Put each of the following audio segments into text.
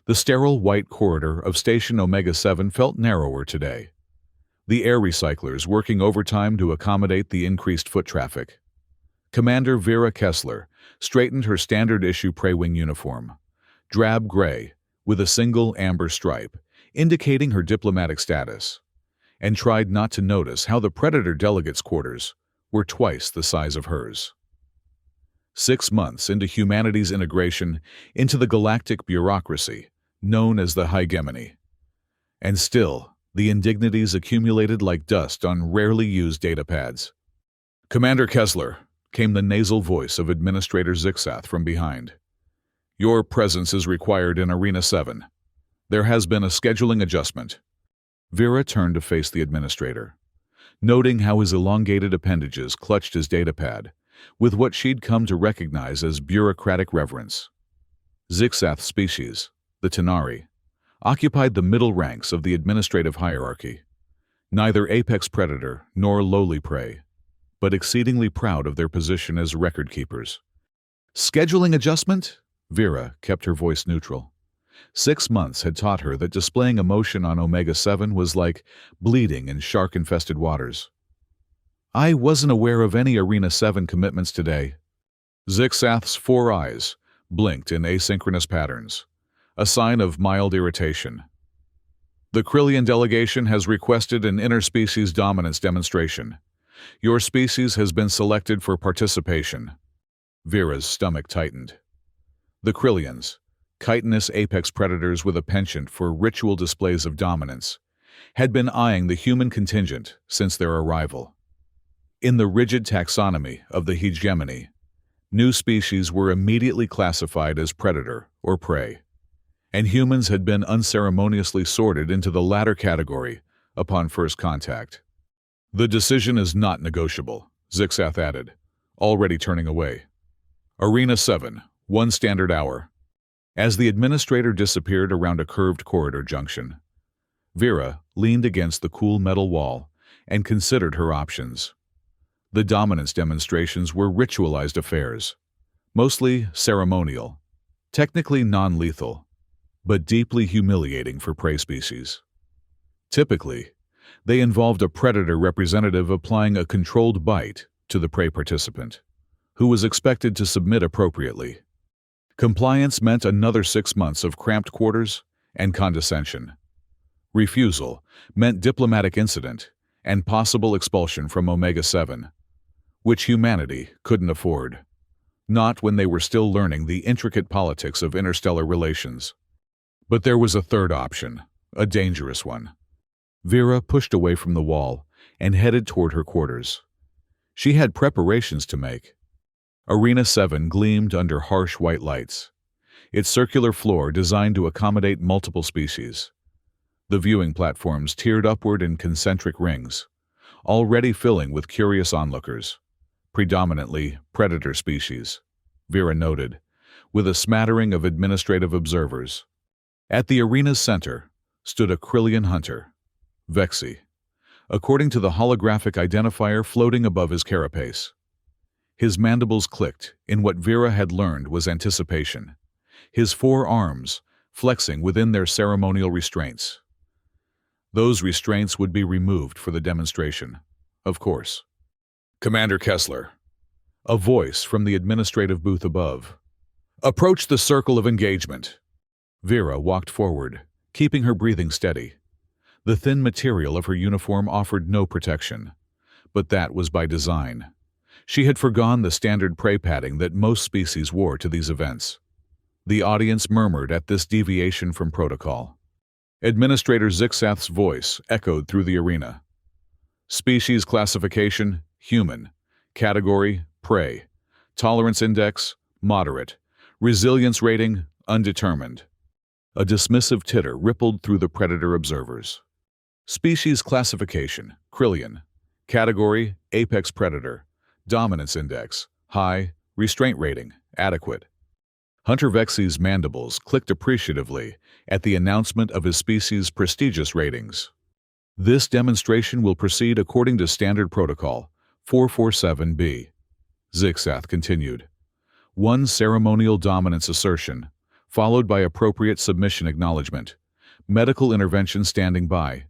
The sterile white corridor of Station Omega-7 felt narrower today, the air recyclers working overtime to accommodate the increased foot traffic. Commander Vera Kessler straightened her standard-issue prey wing uniform, drab gray, with a single amber stripe, indicating her diplomatic status, and tried not to notice how the Predator delegates' quarters were twice the size of hers. 6 months into humanity's integration into the galactic bureaucracy known as the hegemony, and still the indignities accumulated like dust on rarely used datapads. "Commander Kessler," came the nasal voice of Administrator Zixath from behind. "Your presence is required in Arena 7. There has been a scheduling adjustment." Vera turned to face the administrator, noting how his elongated appendages clutched his datapad with what she'd come to recognize as bureaucratic reverence. Zixath's species, the Tenari, occupied the middle ranks of the administrative hierarchy, neither apex predator nor lowly prey, but exceedingly proud of their position as record keepers. "Scheduling adjustment?" Vera kept her voice neutral. 6 months had taught her that displaying emotion on Omega-7 was like bleeding in shark-infested waters. "I wasn't aware of any Arena 7 commitments today." Zixath's 4 eyes blinked in asynchronous patterns, a sign of mild irritation. "The Krillian delegation has requested an interspecies dominance demonstration. Your species has been selected for participation." Vera's stomach tightened. The Krillians, chitinous apex predators with a penchant for ritual displays of dominance, had been eyeing the human contingent since their arrival. In the rigid taxonomy of the hegemony, new species were immediately classified as predator or prey, and humans had been unceremoniously sorted into the latter category upon first contact. "The decision is not negotiable," Zixath added, already turning away. "Arena 7, 1 standard hour." As the administrator disappeared around a curved corridor junction, Vera leaned against the cool metal wall and considered her options. The dominance demonstrations were ritualized affairs, mostly ceremonial, technically non-lethal, but deeply humiliating for prey species. Typically, they involved a predator representative applying a controlled bite to the prey participant, who was expected to submit appropriately. Compliance meant another 6 months of cramped quarters and condescension. Refusal meant diplomatic incident and possible expulsion from Omega-7, which humanity couldn't afford, not when they were still learning the intricate politics of interstellar relations. But there was a third option, a dangerous one. Vera pushed away from the wall and headed toward her quarters. She had preparations to make. Arena 7 gleamed under harsh white lights, its circular floor designed to accommodate multiple species. The viewing platforms tiered upward in concentric rings, already filling with curious onlookers, predominantly predator species, Vera noted, with a smattering of administrative observers. At the arena's center stood a Krillian hunter, Vexi, according to the holographic identifier floating above his carapace. His mandibles clicked in what Vera had learned was anticipation, his 4 arms flexing within their ceremonial restraints. Those restraints would be removed for the demonstration, of course. "Commander Kessler," a voice from the administrative booth above. "Approach the circle of engagement." Vera walked forward, keeping her breathing steady. The thin material of her uniform offered no protection, but that was by design. She had forgone the standard prey padding that most species wore to these events. The audience murmured at this deviation from protocol. Administrator Zixath's voice echoed through the arena. "Species classification, human. Category, prey. Tolerance index, moderate. Resilience rating, undetermined." A dismissive titter rippled through the predator observers. "Species classification, Krillian. Category, apex predator. Dominance index, high. Restraint rating, adequate." Hunter Vexi's mandibles clicked appreciatively at the announcement of his species' prestigious ratings. "This demonstration will proceed according to Standard Protocol 447B," Zixath continued. "1 ceremonial dominance assertion, followed by appropriate submission acknowledgement. Medical intervention standing by.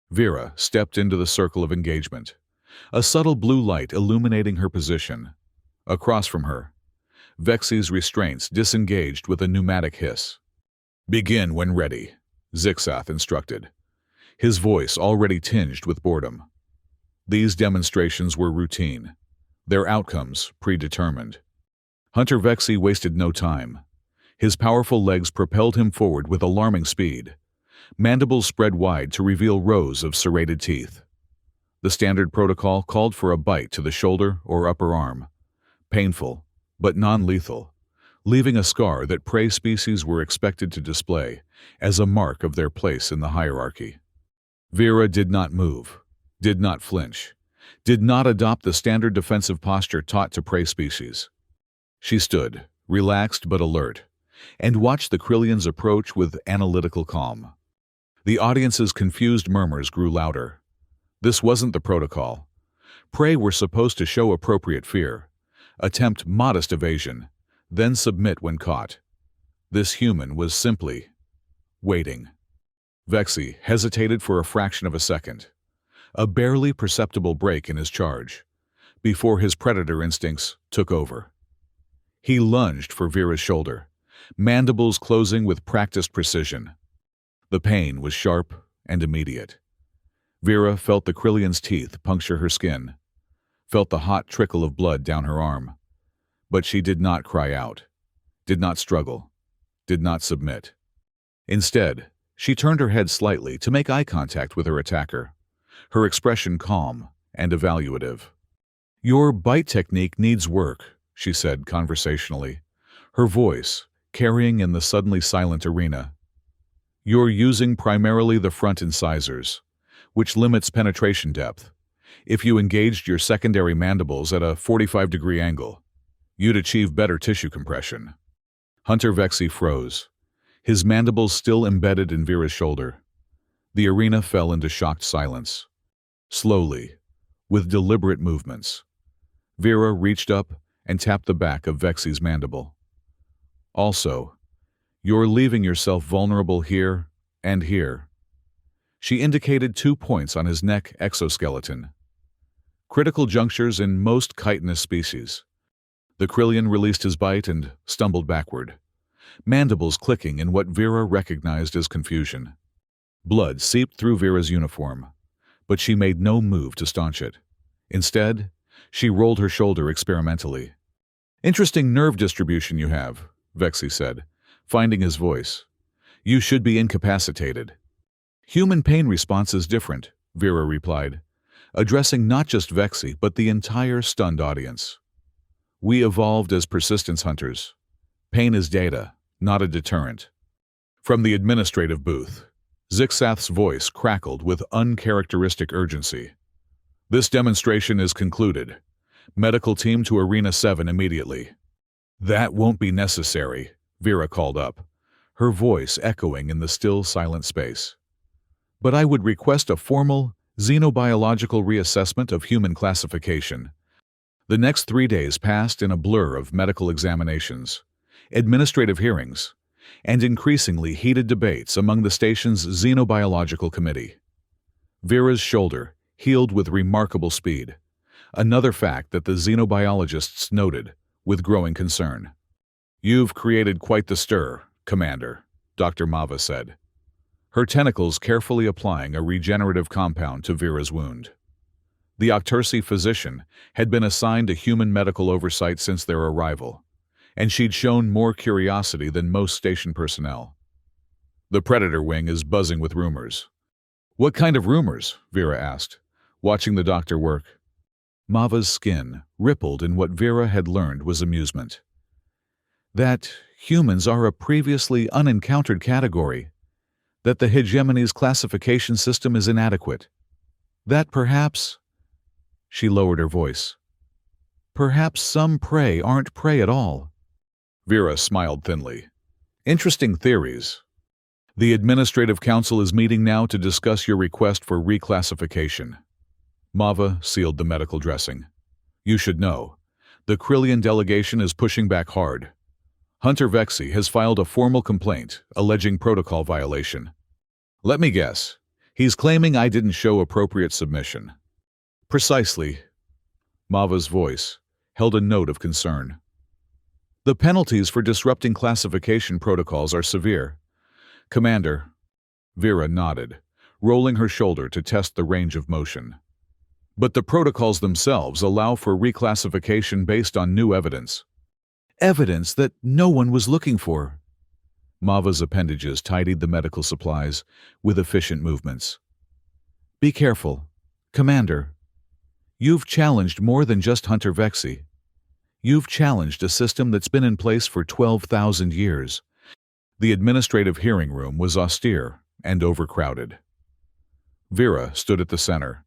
Vera stepped into the circle of engagement, a subtle blue light illuminating her position. Across from her, Vexi's restraints disengaged with a pneumatic hiss. "Begin when ready," Zixath instructed, his voice already tinged with boredom. These demonstrations were routine, their outcomes predetermined. Hunter Vexi wasted no time. His powerful legs propelled him forward with alarming speed, mandibles spread wide to reveal rows of serrated teeth. The standard protocol called for a bite to the shoulder or upper arm, painful but non-lethal, leaving a scar that prey species were expected to display as a mark of their place in the hierarchy. Vera did not move, did not flinch, did not adopt the standard defensive posture taught to prey species. She stood, relaxed but alert, and watched the Krillians approach with analytical calm. The audience's confused murmurs grew louder. This wasn't the protocol. Prey were supposed to show appropriate fear, attempt modest evasion, then submit when caught. This human was simply waiting. Vexi hesitated for a fraction of a second, a barely perceptible break in his charge, before his predator instincts took over. He lunged for Vera's shoulder, mandibles closing with practiced precision. The pain was sharp and immediate. Vera felt the Krillian's teeth puncture her skin, felt the hot trickle of blood down her arm. But she did not cry out, did not struggle, did not submit. Instead, she turned her head slightly to make eye contact with her attacker, her expression calm and evaluative. "Your bite technique needs work," she said conversationally, her voice carrying in the suddenly silent arena. "You're using primarily the front incisors, which limits penetration depth. If you engaged your secondary mandibles at a 45-degree angle, you'd achieve better tissue compression." Hunter Vexi froze, his mandibles still embedded in Vera's shoulder. The arena fell into shocked silence. Slowly, with deliberate movements, Vera reached up and tapped the back of Vexi's mandible. "Also, you're leaving yourself vulnerable here and here." She indicated 2 points on his neck exoskeleton, critical junctures in most chitinous species. The Krillian released his bite and stumbled backward, mandibles clicking in what Vera recognized as confusion. Blood seeped through Vera's uniform, but she made no move to staunch it. Instead, she rolled her shoulder experimentally. "Interesting nerve distribution you have," Vexi said, finding his voice. "You should be incapacitated." "Human pain response is different," Vera replied, addressing not just Vexi but the entire stunned audience. "We evolved as persistence hunters. Pain is data, not a deterrent." From the administrative booth, Zixath's voice crackled with uncharacteristic urgency. "This demonstration is concluded. Medical team to Arena 7 immediately." "That won't be necessary," Vera called up, her voice echoing in the still silent space. "But I would request a formal, xenobiological reassessment of human classification." The next 3 days passed in a blur of medical examinations, administrative hearings, and increasingly heated debates among the station's xenobiological committee. Vera's shoulder healed with remarkable speed, another fact that the xenobiologists noted with growing concern. "You've created quite the stir, Commander," Dr. Mava said, her tentacles carefully applying a regenerative compound to Vera's wound. The Octursi physician had been assigned to human medical oversight since their arrival, and she'd shown more curiosity than most station personnel. "The Predator Wing is buzzing with rumors." "What kind of rumors?" Vera asked, watching the doctor work. Mava's skin rippled in what Vera had learned was amusement. "That humans are a previously unencountered category, that the hegemony's classification system is inadequate, that perhaps—" She lowered her voice. "Perhaps some prey aren't prey at all." Vera smiled thinly. "Interesting theories. The Administrative Council is meeting now to discuss your request for reclassification." Mava sealed the medical dressing. "You should know. The Krillian delegation is pushing back hard. Hunter Vexi has filed a formal complaint alleging protocol violation. Let me guess. He's claiming I didn't show appropriate submission. Precisely. Mava's voice held a note of concern. The penalties for disrupting classification protocols are severe. Commander. Vera nodded, rolling her shoulder to test the range of motion. But the protocols themselves allow for reclassification based on new evidence. Evidence that no one was looking for. Mava's appendages tidied the medical supplies with efficient movements. Be careful, Commander. You've challenged more than just Hunter Vexi. You've challenged a system that's been in place for 12,000 years. The administrative hearing room was austere and overcrowded. Vera stood at the center,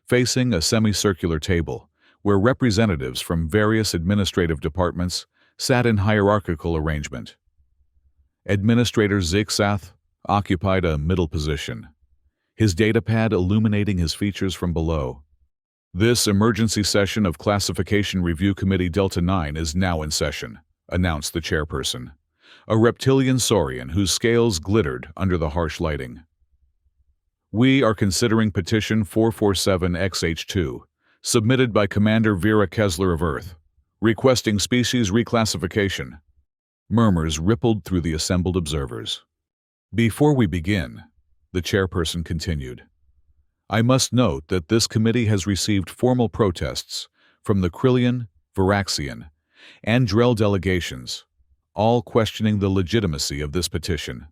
facing a semicircular table where representatives from various administrative departments sat in hierarchical arrangement. Administrator Zixath occupied a middle position, his datapad illuminating his features from below. This emergency session of Classification Review Committee Delta 9 is now in session, announced the chairperson, a reptilian saurian whose scales glittered under the harsh lighting. We are considering Petition 447XH2, submitted by Commander Vera Kessler of Earth, requesting species reclassification. Murmurs rippled through the assembled observers. Before we begin, the chairperson continued, I must note that this committee has received formal protests from the Krillian, Varaxian, and Drell delegations, all questioning the legitimacy of this petition.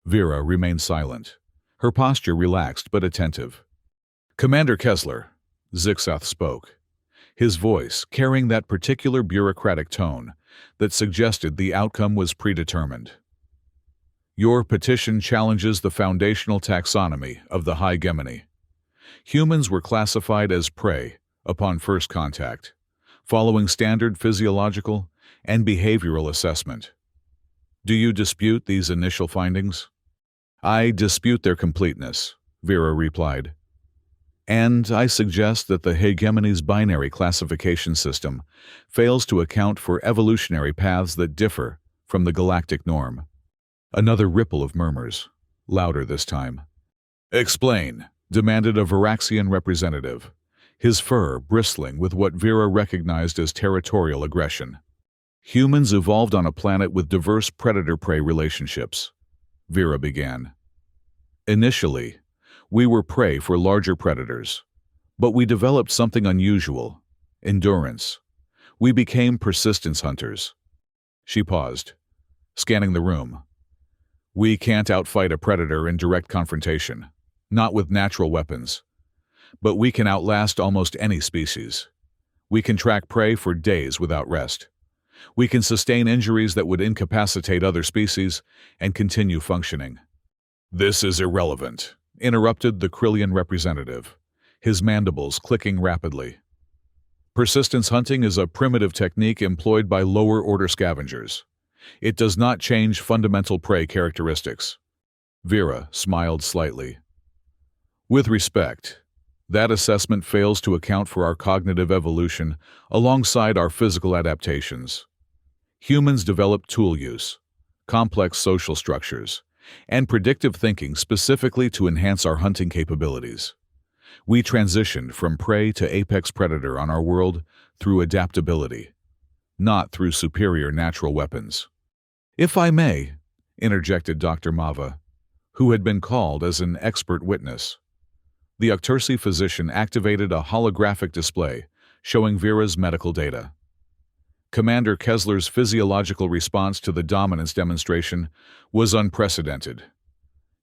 Vera remained silent, her posture relaxed but attentive. Commander Kessler, Zixath spoke, his voice carrying that particular bureaucratic tone that suggested the outcome was predetermined. Your petition challenges the foundational taxonomy of the hegemony. Humans were classified as prey upon first contact, following standard physiological and behavioral assessment. Do you dispute these initial findings? I dispute their completeness, Vera replied. And I suggest that the hegemony's binary classification system fails to account for evolutionary paths that differ from the galactic norm. Another ripple of murmurs, louder this time. Explain, demanded a Varaxian representative, his fur bristling with what Vera recognized as territorial aggression. Humans evolved on a planet with diverse predator-prey relationships, Vera began. Initially, we were prey for larger predators, but we developed something unusual, endurance. We became persistence hunters. She paused, scanning the room. We can't outfight a predator in direct confrontation, not with natural weapons. But we can outlast almost any species. We can track prey for days without rest. We can sustain injuries that would incapacitate other species and continue functioning. This is irrelevant, interrupted the Krillian representative, his mandibles clicking rapidly. Persistence hunting is a primitive technique employed by lower-order scavengers. It does not change fundamental prey characteristics. Vera smiled slightly. With respect, that assessment fails to account for our cognitive evolution alongside our physical adaptations. Humans develop tool use, complex social structures, and predictive thinking specifically to enhance our hunting capabilities. We transitioned from prey to apex predator on our world through adaptability, not through superior natural weapons. If I may, interjected Dr. Mava, who had been called as an expert witness. The Octursi physician activated a holographic display showing Vera's medical data. Commander Kessler's physiological response to the dominance demonstration was unprecedented.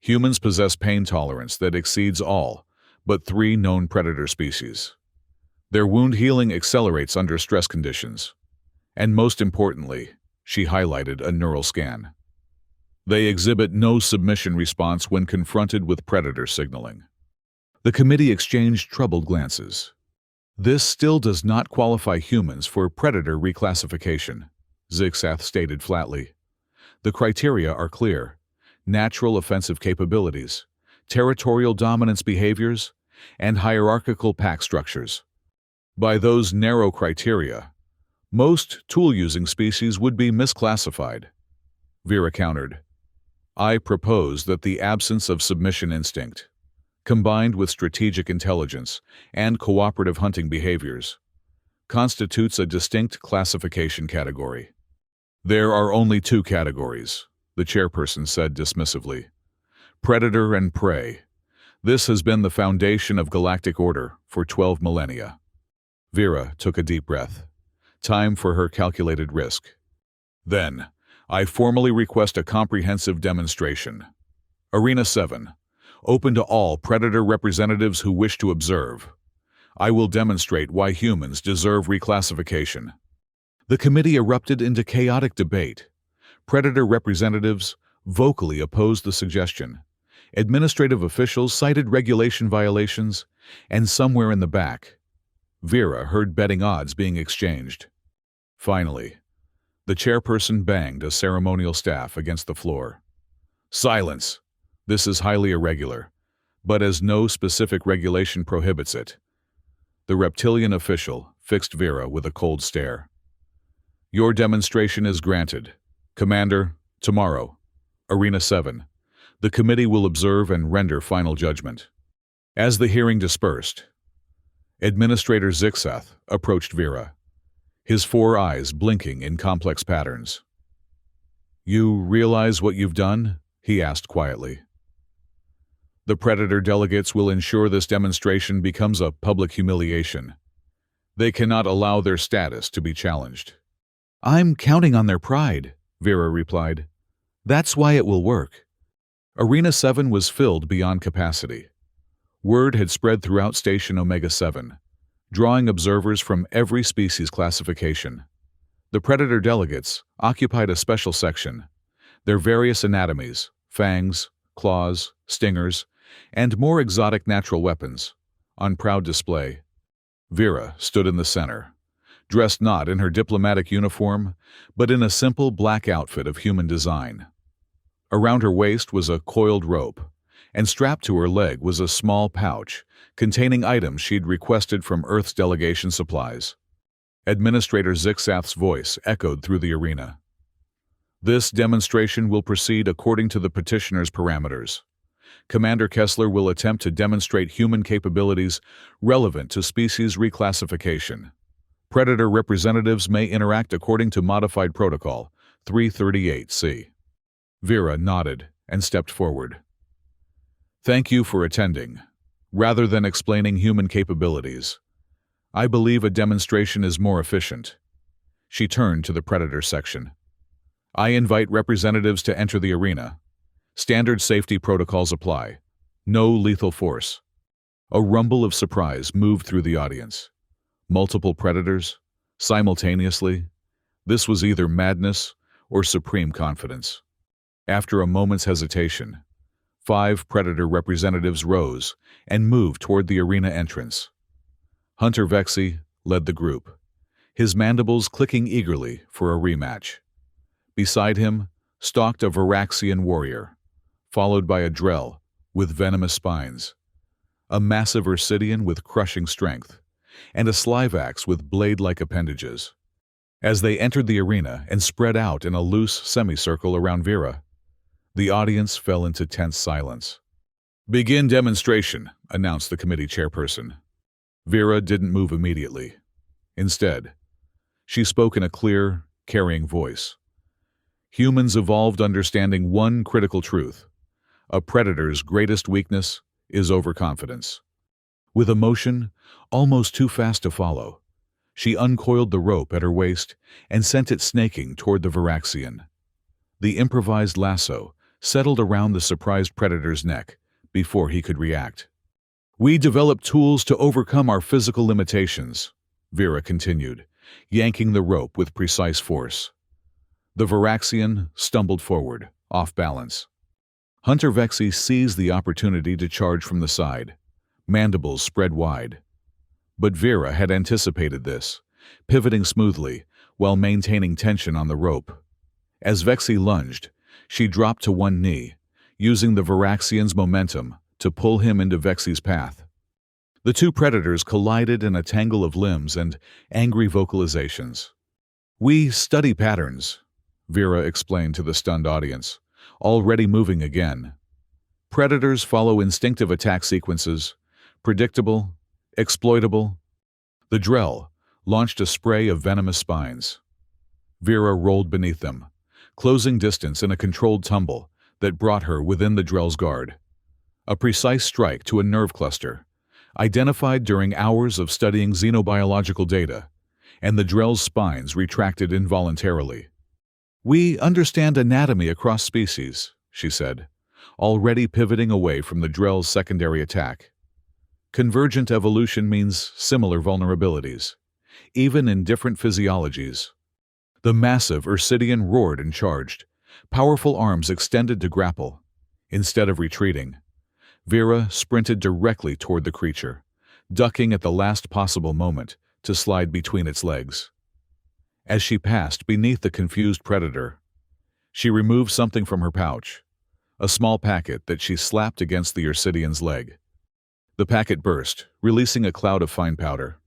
Humans possess pain tolerance that exceeds all but 3 known predator species. Their wound healing accelerates under stress conditions. And most importantly, she highlighted a neural scan. They exhibit no submission response when confronted with predator signaling. The committee exchanged troubled glances. This still does not qualify humans for predator reclassification, Zixath stated flatly. The criteria are clear: natural offensive capabilities, territorial dominance behaviors, and hierarchical pack structures. By those narrow criteria, Most tool-using species would be misclassified. Vera countered. I propose that the absence of submission instinct, combined with strategic intelligence and cooperative hunting behaviors, constitutes a distinct classification category. There are only two categories, the chairperson said dismissively. Predator and prey. This has been the foundation of galactic order for 12 millennia. Vera took a deep breath. Time for her calculated risk. Then, I formally request a comprehensive demonstration. Arena 7. Open to all Predator representatives who wish to observe. I will demonstrate why humans deserve reclassification. The committee erupted into chaotic debate. Predator representatives vocally opposed the suggestion. Administrative officials cited regulation violations, and somewhere in the back, Vera heard betting odds being exchanged. Finally, the chairperson banged a ceremonial staff against the floor. Silence! This is highly irregular, but as no specific regulation prohibits it. The reptilian official fixed Vera with a cold stare. Your demonstration is granted. Commander, tomorrow, Arena 7. The committee will observe and render final judgment. As the hearing dispersed, Administrator Zixath approached Vera, his 4 eyes blinking in complex patterns. You realize what you've done? He asked quietly. The Predator delegates will ensure this demonstration becomes a public humiliation. They cannot allow their status to be challenged. I'm counting on their pride, Vera replied. That's why it will work. Arena 7 was filled beyond capacity. Word had spread throughout Station Omega 7, drawing observers from every species classification. The Predator delegates occupied a special section. Their various anatomies, fangs, claws, stingers, and more exotic natural weapons, on proud display. Vera stood in the center, dressed not in her diplomatic uniform, but in a simple black outfit of human design. Around her waist was a coiled rope, and strapped to her leg was a small pouch containing items she'd requested from Earth's delegation supplies. Administrator Zixath's voice echoed through the arena. This demonstration will proceed according to the petitioner's parameters. Commander Kessler will attempt to demonstrate human capabilities relevant to species reclassification. Predator representatives may interact according to Modified Protocol 338C. Vera nodded and stepped forward. Thank you for attending. Rather than explaining human capabilities, I believe a demonstration is more efficient. She turned to the Predator section. I invite representatives to enter the arena. Standard safety protocols apply. No lethal force. A rumble of surprise moved through the audience. Multiple Predators? Simultaneously? This was either madness or supreme confidence. After a moment's hesitation, 5 Predator representatives rose and moved toward the arena entrance. Hunter Vexy led the group, his mandibles clicking eagerly for a rematch. Beside him stalked a Varaxian warrior, followed by a Drell with venomous spines, a massive Ursidian with crushing strength, and a Slivax with blade-like appendages. As they entered the arena and spread out in a loose semicircle around Vera, the audience fell into tense silence. Begin demonstration, announced the committee chairperson. Vera didn't move immediately. Instead, she spoke in a clear, carrying voice. Humans evolved understanding one critical truth. A predator's greatest weakness is overconfidence. With a motion almost too fast to follow, she uncoiled the rope at her waist and sent it snaking toward the Varaxian. The improvised lasso settled around the surprised predator's neck before he could react. We developed tools to overcome our physical limitations, Vera continued, yanking the rope with precise force. The Varaxian stumbled forward, off balance. Hunter Vexy seized the opportunity to charge from the side, mandibles spread wide. But Vera had anticipated this, pivoting smoothly while maintaining tension on the rope. As Vexy lunged, she dropped to one knee, using the Varaxian's momentum to pull him into Vexy's path. The two predators collided in a tangle of limbs and angry vocalizations. We study patterns, Vera explained to the stunned audience, already moving again. Predators follow instinctive attack sequences, predictable, exploitable. The Drell launched a spray of venomous spines. Vera rolled beneath them, closing distance in a controlled tumble that brought her within the Drell's guard. A precise strike to a nerve cluster, identified during hours of studying xenobiological data, and the Drell's spines retracted involuntarily. We understand anatomy across species, she said, already pivoting away from the Drell's secondary attack. Convergent evolution means similar vulnerabilities, even in different physiologies. The massive Ursidian roared and charged, powerful arms extended to grapple. Instead of retreating, Vera sprinted directly toward the creature, ducking at the last possible moment to slide between its legs. As she passed beneath the confused predator, she removed something from her pouch, a small packet that she slapped against the Ursidian's leg. The packet burst, releasing a cloud of fine powder.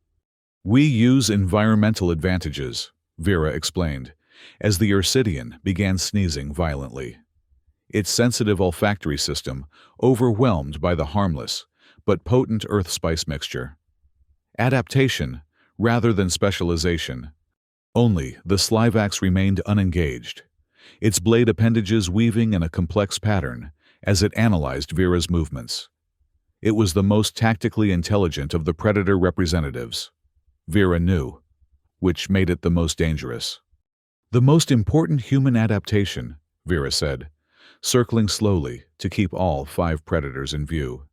We use environmental advantages, Vera explained, as the Ursidian began sneezing violently. Its sensitive olfactory system overwhelmed by the harmless but potent earth spice mixture. Adaptation, rather than specialization. Only the Slivax remained unengaged, its blade appendages weaving in a complex pattern as it analyzed Vera's movements. It was the most tactically intelligent of the predator representatives. Vera knew, which made it the most dangerous. The most important human adaptation, Vera said, circling slowly to keep all 5 predators in view,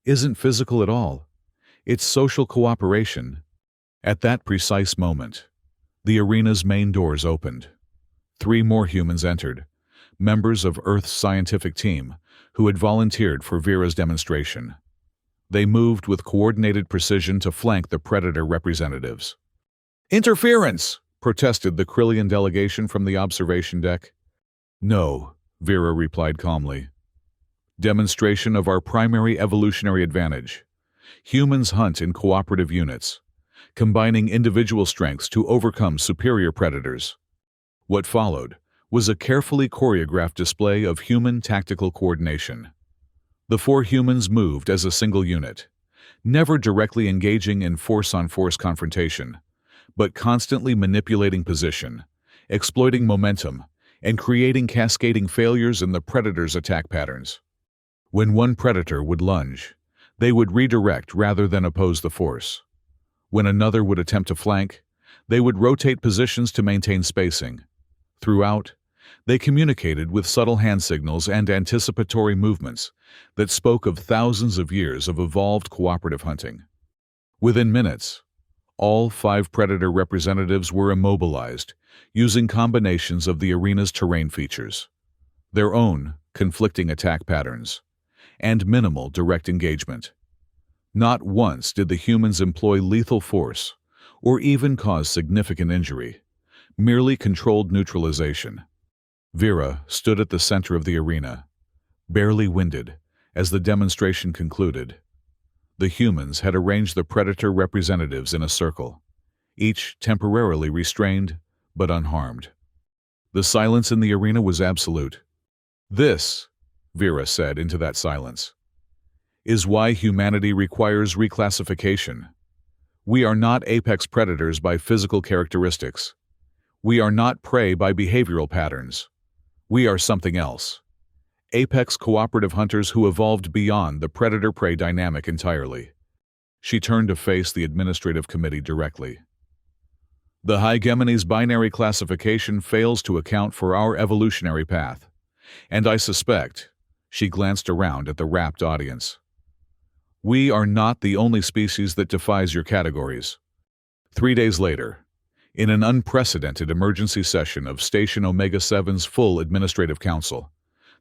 isn't physical at all. It's social cooperation. At that precise moment, the arena's main doors opened. 3 more humans entered, members of Earth's scientific team who had volunteered for Vera's demonstration. They moved with coordinated precision to flank the predator representatives. "Interference!" protested the Krillian delegation from the observation deck. "No," Vera replied calmly. "Demonstration of our primary evolutionary advantage. Humans hunt in cooperative units, combining individual strengths to overcome superior predators." What followed was a carefully choreographed display of human tactical coordination. The 4 humans moved as a single unit, never directly engaging in force-on-force confrontation, but constantly manipulating position, exploiting momentum, and creating cascading failures in the predator's attack patterns. When one predator would lunge, they would redirect rather than oppose the force. When another would attempt to flank, they would rotate positions to maintain spacing. Throughout, they communicated with subtle hand signals and anticipatory movements that spoke of thousands of years of evolved cooperative hunting. Within minutes, all 5 predator representatives were immobilized, using combinations of the arena's terrain features, their own conflicting attack patterns, and minimal direct engagement. Not once did the humans employ lethal force or even cause significant injury, merely controlled neutralization. Vera stood at the center of the arena, barely winded, as the demonstration concluded. The humans had arranged the predator representatives in a circle, each temporarily restrained but unharmed. The silence in the arena was absolute. "This," Vera said into that silence, "is why humanity requires reclassification. We are not apex predators by physical characteristics. We are not prey by behavioral patterns. We are something else. Apex cooperative hunters who evolved beyond the predator-prey dynamic entirely." She turned to face the administrative committee directly. "The Hegemony's binary classification fails to account for our evolutionary path, and I suspect," she glanced around at the rapt audience, "we are not the only species that defies your categories." 3 days later, in an unprecedented emergency session of Station Omega-7's full administrative council,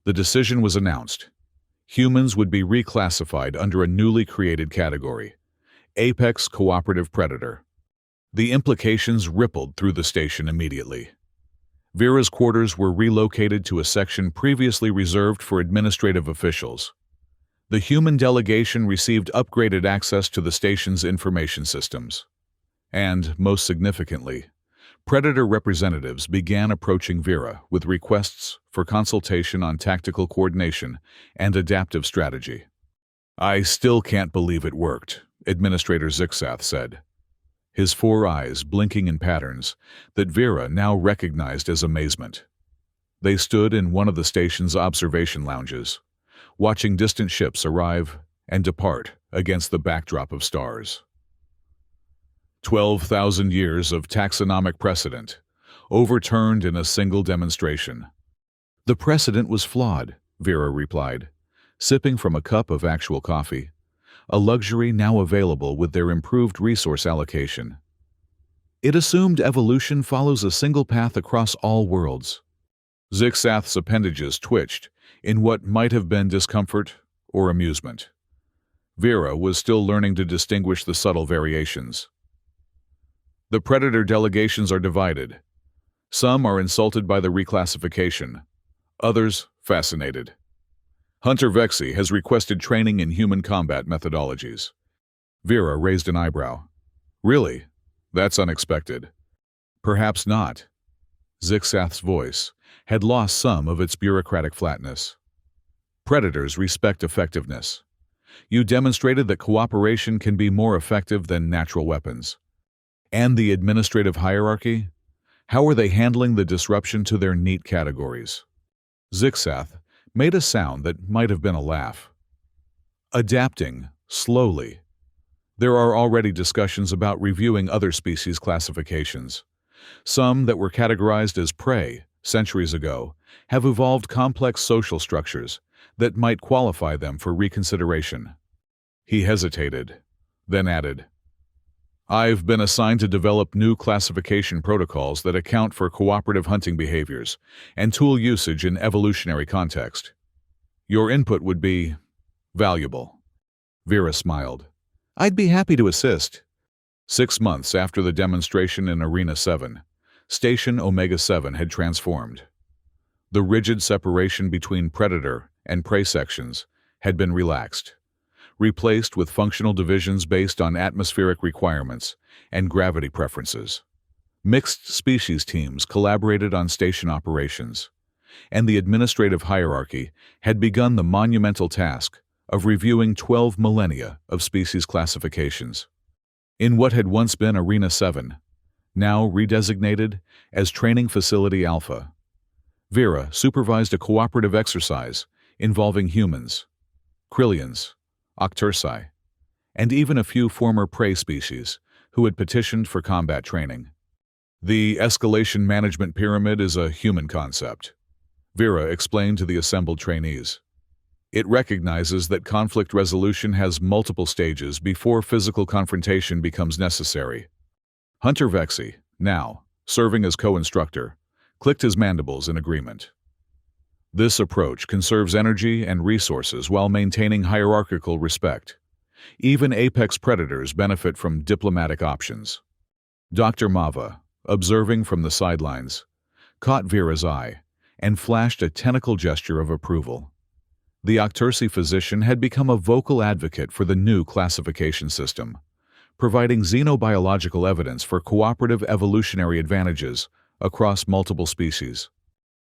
the decision was announced. Humans would be reclassified under a newly created category, Apex Cooperative Predator. The implications rippled through the station immediately. Vera's quarters were relocated to a section previously reserved for administrative officials. The human delegation received upgraded access to the station's information systems. And, most significantly, Predator representatives began approaching Vera with requests for consultation on tactical coordination and adaptive strategy. "I still can't believe it worked," Administrator Zixath said, his four eyes blinking in patterns that Vera now recognized as amazement. They stood in one of the station's observation lounges, watching distant ships arrive and depart against the backdrop of stars. 12,000 years of taxonomic precedent, overturned in a single demonstration. "The precedent was flawed," Vera replied, sipping from a cup of actual coffee, a luxury now available with their improved resource allocation. "It assumed evolution follows a single path across all worlds." Zixath's appendages twitched in what might have been discomfort or amusement. Vera was still learning to distinguish the subtle variations. "The Predator delegations are divided. Some are insulted by the reclassification, others fascinated. Hunter Vexi has requested training in human combat methodologies." Vera raised an eyebrow. "Really? That's unexpected." "Perhaps not." Zixath's voice had lost some of its bureaucratic flatness. "Predators respect effectiveness. You demonstrated that cooperation can be more effective than natural weapons. And the administrative hierarchy? How are they handling the disruption to their neat categories?" Zixath made a sound that might have been a laugh. "Adapting, slowly. There are already discussions about reviewing other species classifications. Some that were categorized as prey centuries ago have evolved complex social structures that might qualify them for reconsideration." He hesitated, then added, "I've been assigned to develop new classification protocols that account for cooperative hunting behaviors and tool usage in evolutionary context. Your input would be valuable." Vera smiled. "I'd be happy to assist." 6 months after the demonstration in Arena 7, Station Omega-7 had transformed. The rigid separation between predator and prey sections had been relaxed, replaced with functional divisions based on atmospheric requirements and gravity preferences. Mixed species teams collaborated on station operations, and the administrative hierarchy had begun the monumental task of reviewing 12 millennia of species classifications. In what had once been Arena 7, now redesignated as Training Facility Alpha, Vera supervised a cooperative exercise involving humans, Krillians, Octursi, and even a few former prey species who had petitioned for combat training. "The escalation management pyramid is a human concept," Vera explained to the assembled trainees. "It recognizes that conflict resolution has multiple stages before physical confrontation becomes necessary." Hunter Vexi, now serving as co-instructor, clicked his mandibles in agreement. This approach conserves energy and resources while maintaining hierarchical respect. Even apex predators benefit from diplomatic options. Dr. Mava, observing from the sidelines, caught Vera's eye and flashed a tentacle gesture of approval. The Octursi physician had become a vocal advocate for the new classification system, providing xenobiological evidence for cooperative evolutionary advantages across multiple species.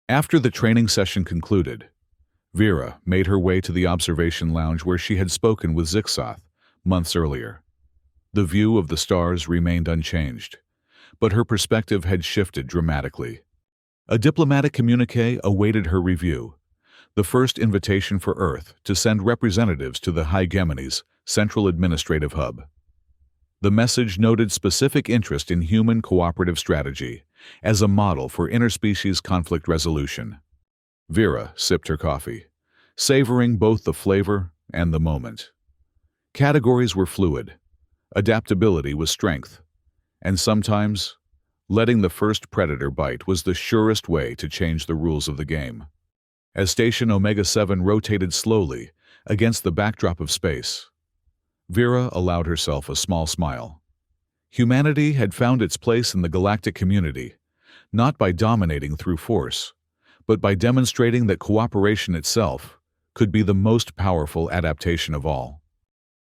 After the training session concluded, Vera made her way to the observation lounge where she had spoken with Zixath months earlier. The view of the stars remained unchanged, but her perspective had shifted dramatically. A diplomatic communique awaited her review, the first invitation for Earth to send representatives to the Hegemony's central administrative hub. The message noted specific interest in human cooperative strategy as a model for interspecies conflict resolution. Vera sipped her coffee, savoring both the flavor and the moment. Categories were fluid, adaptability was strength, and sometimes letting the first predator bite was the surest way to change the rules of the game. As Station Omega-7 rotated slowly against the backdrop of space, Vera allowed herself a small smile. Humanity had found its place in the galactic community, not by dominating through force, but by demonstrating that cooperation itself could be the most powerful adaptation of all.